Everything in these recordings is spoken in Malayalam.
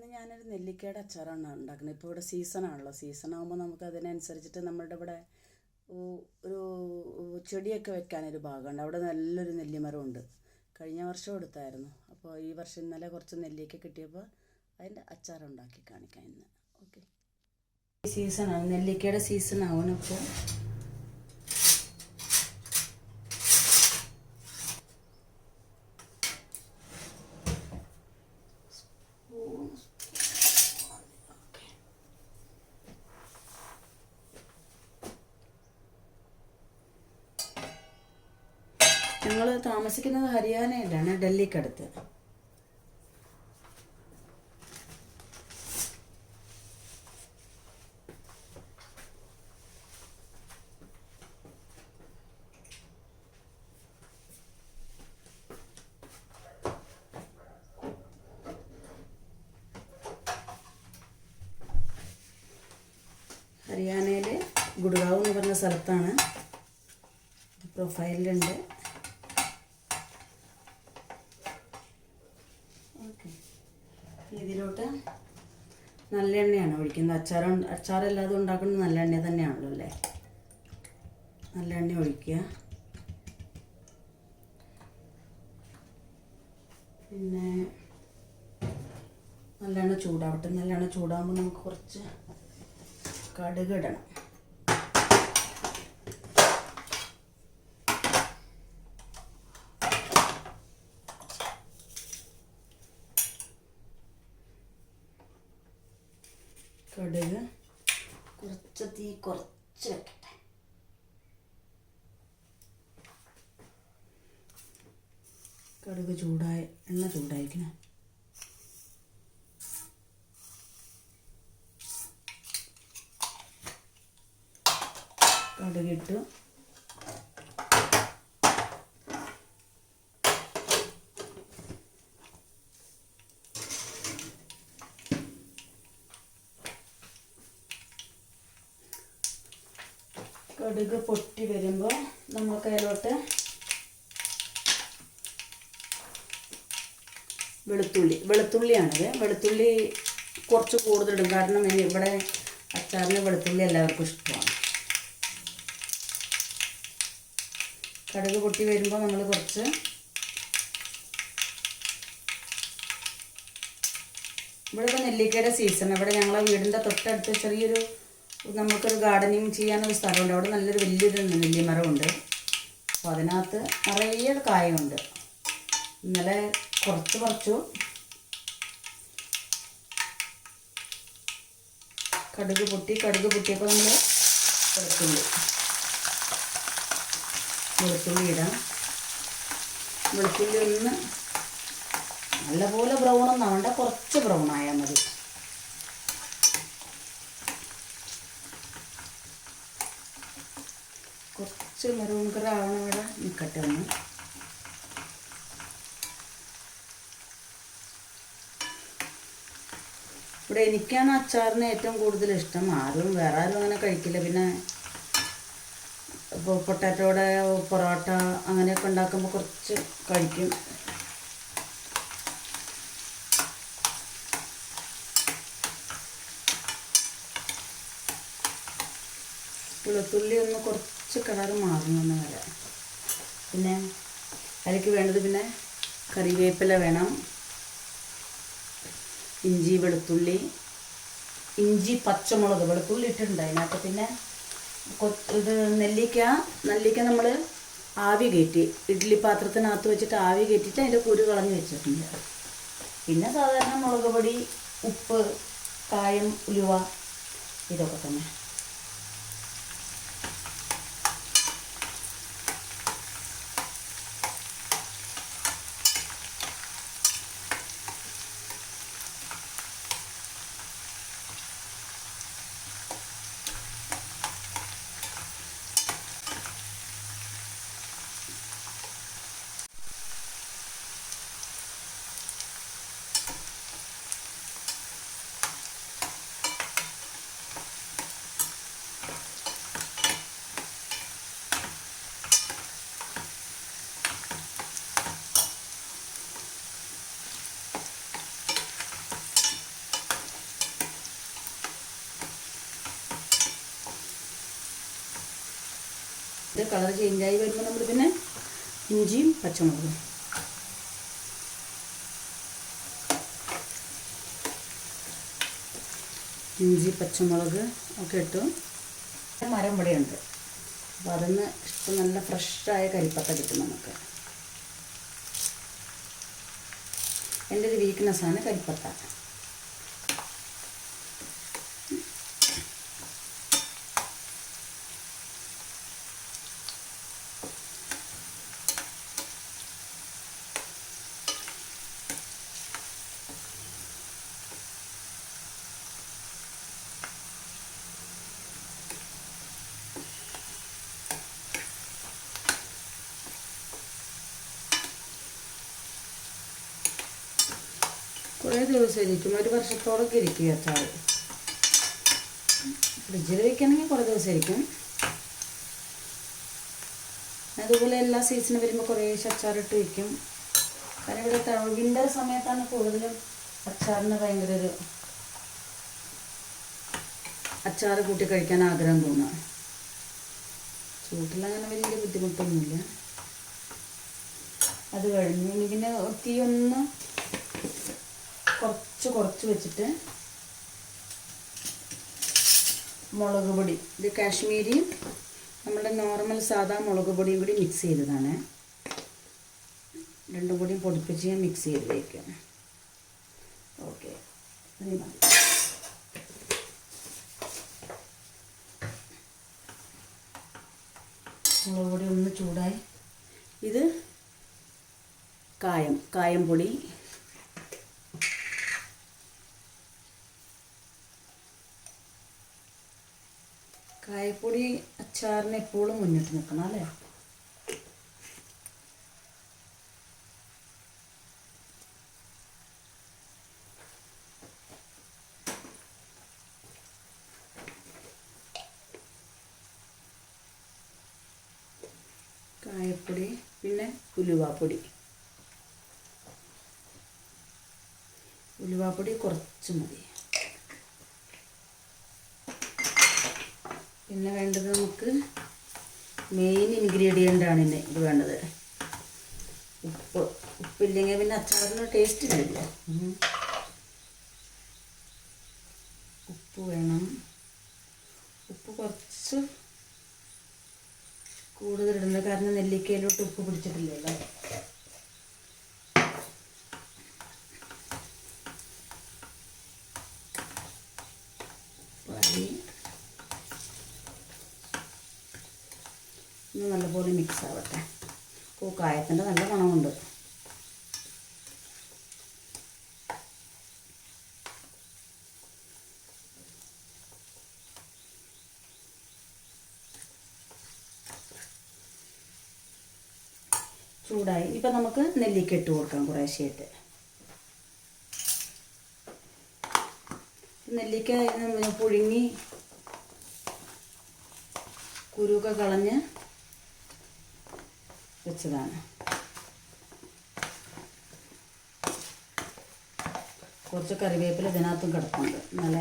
ഇന്ന് ഞാനൊരു നെല്ലിക്കയുടെ അച്ചാറാണ് ഉണ്ടാക്കുന്നത്. ഇപ്പോൾ ഇവിടെ സീസണാണല്ലോ. സീസണാകുമ്പോൾ നമുക്ക് അതിനനുസരിച്ചിട്ട് നമ്മളുടെ ഇവിടെ ഒരു ചെടിയൊക്കെ വെക്കാനൊരു ഭാഗമുണ്ട്. അവിടെ നല്ലൊരു നെല്ലിമരമുണ്ട്. കഴിഞ്ഞ വർഷം എടുത്തായിരുന്നു. അപ്പോൾ ഈ വർഷം ഇന്നലെ കുറച്ച് നെല്ലിക്ക കിട്ടിയപ്പോൾ അതിൻ്റെ അച്ചാറുണ്ടാക്കി കാണിക്കാം ഇന്ന്. ഓക്കെ, സീസണാണ്, നെല്ലിക്കയുടെ സീസണാവണം ഇപ്പോൾ. ഞങ്ങൾ താമസിക്കുന്നത് ഹരിയാനയിലാണ്, ഡൽഹിക്കടുത്ത്. ഹരിയാനയിൽ ഗുഡ്ഗാവ് എന്ന് പറഞ്ഞ സ്ഥലത്താണ്. പ്രൊഫൈലിലുണ്ട്. ഓക്കെ, ഇതിലോട്ട് നല്ലെണ്ണയാണ് ഒഴിക്കുന്നത്. അച്ചാറല്ലാതെ ഉണ്ടാക്കുന്നത് നല്ലെണ്ണ തന്നെയാണല്ലോ അല്ലേ. നല്ലെണ്ണ ഒഴിക്കുക. പിന്നെ നല്ലെണ്ണ ചൂടാവട്ടെ. നല്ലെണ്ണ ചൂടാകുമ്പോൾ നമുക്ക് കുറച്ച് കടുക് ഇടണം. കടുക് കുറച്ച് തീ കുറച്ച് വെക്കട്ടെ. കടുക് ചൂടായി, എണ്ണ ചൂടായിരിക്കണം. കടുകിട്ട് കടുക് പൊട്ടി വരുമ്പോൾ നമുക്ക് അതിലോട്ട് വെളുത്തുള്ളിയാണിത്. വെളുത്തുള്ളി കുറച്ച് കൂടുതലിടും, കാരണം ഇവിടെ അച്ചാറിന് വെളുത്തുള്ളി എല്ലാവർക്കും ഇഷ്ടമാണ്. കടുക് പൊട്ടി വരുമ്പോൾ നമ്മൾ കുറച്ച് ഇവിടെ നെല്ലിക്കയുടെ സീസൺ. ഇവിടെ ഞങ്ങളെ വീടിൻ്റെ തൊട്ടടുത്ത് ചെറിയൊരു നമുക്കൊരു ഗാർഡനിങ് ചെയ്യാനൊരു സ്ഥലമുണ്ട്. അവിടെ നല്ലൊരു വലിയൊരു നെല്ലിമരമുണ്ട്. അപ്പോൾ അതിനകത്ത് നിറയെ കായുണ്ട്. ഇന്നലെ കുറച്ച് പറിച്ചു. കടുക് പൊട്ടിയപ്പോൾ നമ്മൾ വെളുത്തുള്ളി ഇടാം. വെളുത്തുള്ളി ഒന്ന് നല്ലപോലെ ബ്രൗണൊന്നും ആവണ്ട, കുറച്ച് ബ്രൗൺ ആയാൽ മതി. കുറച്ച് മെറൂൺ കളർ ആവണ വരെ നിൽക്കട്ടെ ഒന്ന്. ഇവിടെ എനിക്കാണ് അച്ചാറിന് ഏറ്റവും കൂടുതൽ ഇഷ്ടം. വേറെ ആരും അങ്ങനെ കഴിക്കില്ല. പിന്നെ ഇപ്പോൾ പൊട്ടാറ്റോയുടെ പൊറോട്ട അങ്ങനെയൊക്കെ ഉണ്ടാക്കുമ്പോൾ കുറച്ച് കഴിക്കും. വെളുത്തുള്ളി ഒന്ന് കുറച്ച് കളർ മാറുന്ന വരെ. പിന്നെ അതിലേക്ക് വേണ്ടത് പിന്നെ കറിവേപ്പില വേണം, ഇഞ്ചി, വെളുത്തുള്ളി, ഇഞ്ചി, പച്ചമുളക്. വെളുത്തുള്ളി ഇട്ടിട്ടുണ്ട് അതിനകത്ത്. പിന്നെ ഇത് നെല്ലിക്ക നമ്മൾ ആവി കയറ്റി ഇഡ്ഡലി പാത്രത്തിനകത്ത് വെച്ചിട്ട് ആവി കയറ്റിയിട്ട് അതിൻ്റെ കുരു കളഞ്ഞ് വെച്ചിട്ടുണ്ട്. പിന്നെ സാധാരണ മുളക് പൊടി, ഉപ്പ്, കായം, ഉലുവ, ഇതൊക്കെ തന്നെ. കളർ ചേഞ്ചായി വരുമ്പോൾ നമ്മൾ പിന്നെ ഇഞ്ചിയും പച്ചമുളകും ഇഞ്ചി പച്ചമുളക് ഒക്കെ ഇട്ടു. മരം ഇവിടെയുണ്ട്, അപ്പോൾ അതൊന്ന് ഇഷ്ടം നല്ല ഫ്രഷായ കരിപ്പത്ത കിട്ടും നമുക്ക്. എൻ്റെ ഒരു വീക്ക്നെസ്സാണ് കരിപ്പത്ത. കുറേ ദിവസം ഇരിക്കും, ഒരു വർഷത്തോളൊക്കെ ഇരിക്കും ഈ അച്ചാർ. ഫ്രിഡ്ജിൽ വയ്ക്കുകയാണെങ്കിൽ കുറേ ദിവസം ഇരിക്കും. അതുപോലെ എല്ലാ സീസണും വരുമ്പോൾ കുറേശ്ശെ അച്ചാറിട്ട് വയ്ക്കും. കാരണം ഇവിടെ വിൻ്റർ സമയത്താണ് കൂടുതലും അച്ചാറിന് ഭയങ്കര ഒരു അച്ചാർ കൂട്ടി കഴിക്കാൻ ആഗ്രഹം തോന്നുക. ചൂട്ടിലങ്ങനെ വലിയ ബുദ്ധിമുട്ടൊന്നുമില്ല. അത് കഴിഞ്ഞ് പിന്നെ തീ ഒന്ന് കുറച്ച് വെച്ചിട്ട് മുളക് പൊടി, ഇത് കാശ്മീരിയും നമ്മുടെ നോർമൽ സാധാ മുളക് പൊടിയും കൂടി മിക്സ് ചെയ്തതാണ്. രണ്ടും കൂടി പൊടിപ്പിച്ച് ഞാൻ മിക്സ് ചെയ്ത് വയ്ക്കാം. ഓക്കെ, മുളക് പൊടി ഒന്ന് ചൂടായി. ഇത് കായം പൊടി, കായപ്പൊടി അച്ചാറിന് എപ്പോഴും മുന്നിട്ട് നിൽക്കണം അല്ലേ. കായപ്പൊടി, പിന്നെ ഉലുവാപ്പൊടി കുറച്ച് മതി. പിന്നെ വേണ്ടത് നമുക്ക് മെയിൻ ഇൻഗ്രീഡിയൻ്റ് ആണ് ഇത് വേണ്ടത്, ഉപ്പില്ലെങ്കിൽ പിന്നെ അച്ചാറിന് ടേസ്റ്റ് ഇല്ല. ഉപ്പ് വേണം. ഉപ്പ് കുറച്ച് കൂടുതലിടുന്നത് കാരണം നെല്ലിക്കയിലോട്ട് ഉപ്പ് പിടിച്ചിട്ടില്ലല്ലോ. ഇന്ന് നല്ലപോലെ മിക്സ് ആവട്ടെ. കായത്തിൻ്റെ നല്ല മണമുണ്ട്. ചൂടായി. ഇപ്പം നമുക്ക് നെല്ലിക്ക ഇട്ട് കൊടുക്കാം കുറേശ്ശെയായിട്ട്. നെല്ലിക്ക പുഴുങ്ങി കുരുവൊക്കെ കളഞ്ഞ് വെച്ചതാണ്. കുറച്ച് കറിവേപ്പില ഇതിനകത്തും കിടപ്പുണ്ട്. നല്ല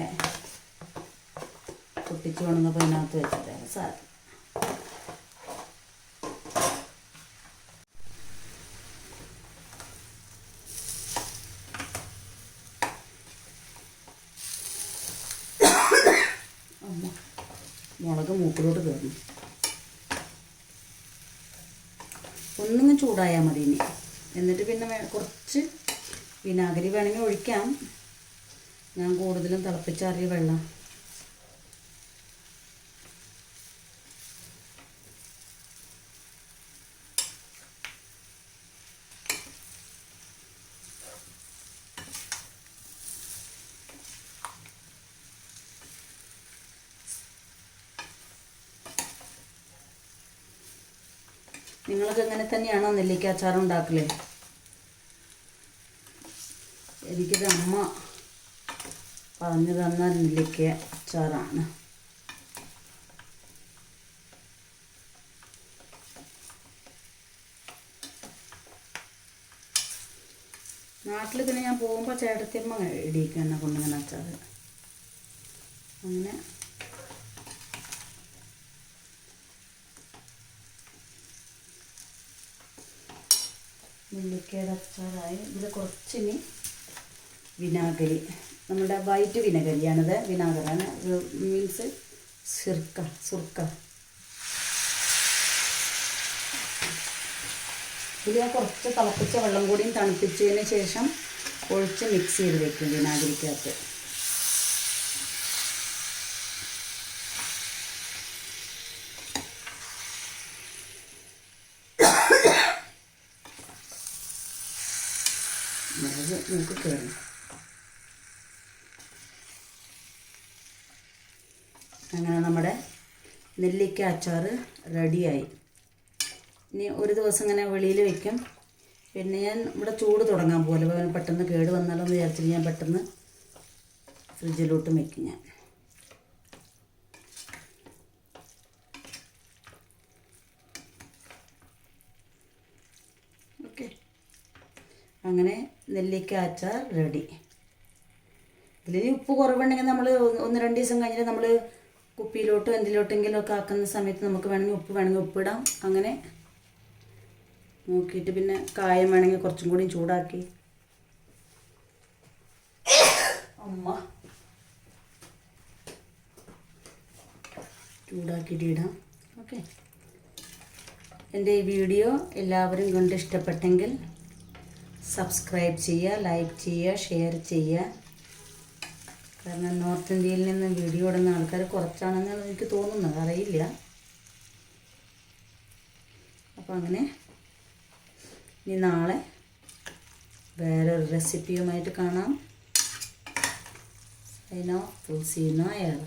പൊട്ടിച്ച് കൊണ്ടുവന്നപ്പോൾ ഇതിനകത്ത് വെച്ചത് സാധനം. മുളക് മൂക്കിലോട്ട് കയറുന്നു. ഒന്നിങ്ങ് ചൂടായാൽ മതി ഇനി. എന്നിട്ട് പിന്നെ കുറച്ച് വിനാഗിരി വേണമെങ്കിൽ ഒഴിക്കാം. ഞാൻ കൂടുതലും തിളപ്പിച്ചാറിയ വെള്ളം. നിങ്ങളൊക്കെ ഇങ്ങനെ തന്നെയാണോ നെല്ലിക്ക അച്ചാർ ഉണ്ടാക്കല്? എനിക്കിത് അമ്മ പറഞ്ഞു തന്ന നെല്ലിക്ക അച്ചാറാണ്. നാട്ടിൽ പിന്നെ ഞാൻ പോകുമ്പോൾ ചേട്ടത്തിയമ്മ ഇടിയിക്കുക എന്നെ കൊണ്ടിങ്ങനെ അച്ചാർ. അങ്ങനെ നെല്ലിക്കയുടെ അച്ചാറായി. ഇതിൽ കുറച്ചിനി വിനാഗിരി, നമ്മുടെ വൈറ്റ് വിനാഗിരിയാണിത്, വിനാഗറാണ്, മീൻസ് സുർക്ക. ഇതിൽ ഞാൻ കുറച്ച് തിളപ്പിച്ച വെള്ളം കൂടിയും തണുപ്പിച്ചതിന് ശേഷം ഒഴിച്ച് മിക്സ് ചെയ്ത് വെക്കും വിനാഗിരിക്കകത്ത്. മുളക് നമുക്ക് കയറും. അങ്ങനെ നമ്മുടെ നെല്ലിക്ക അച്ചാർ റെഡിയായി. ഇനി ഒരു ദിവസം ഇങ്ങനെ വെളിയിൽ വെക്കും. പിന്നെ ഞാൻ ഇവിടെ ചൂട് തുടങ്ങാൻ പോലെ പെട്ടെന്ന് കേട് വന്നാലോ എന്ന് വിചാരിച്ചിട്ട് ഞാൻ പെട്ടെന്ന് ഫ്രിഡ്ജിലോട്ടും വെക്കും ഞാൻ. ഓക്കെ, അങ്ങനെ നെല്ലിക്ക അച്ചാർ റെഡി. ഇതിൽ ഉപ്പ് കുറവുണ്ടെങ്കിൽ നമ്മൾ 1-2 ദിവസം കഴിഞ്ഞിട്ട് നമ്മൾ കുപ്പിയിലോട്ടോ എന്തിലോട്ടെങ്കിലും ഒക്കെ ആക്കുന്ന സമയത്ത് നമുക്ക് വേണമെങ്കിൽ ഉപ്പിടാം. അങ്ങനെ നോക്കിയിട്ട് പിന്നെ കായം വേണമെങ്കിൽ കുറച്ചും കൂടി ചൂടാക്കി ചൂടാക്കിയിട്ട് ഇടാം. ഓക്കെ, എൻ്റെ ഈ വീഡിയോ എല്ലാവരും കണ്ട് ഇഷ്ടപ്പെട്ടെങ്കിൽ സബ്സ്ക്രൈബ് ചെയ്യുക, ലൈക്ക് ചെയ്യുക, ഷെയർ ചെയ്യുക. കാരണം നോർത്ത് ഇന്ത്യയിൽ നിന്ന് വീഡിയോ ഇടുന്ന ആൾക്കാർ കുറച്ചാണെന്നാണ് എനിക്ക് തോന്നുന്നത്, അറിയില്ല. അപ്പോൾ അങ്ങനെ ഇനി നാളെ വേറൊരു റെസിപ്പിയുമായിട്ട് കാണാം. തുളസി നായർ.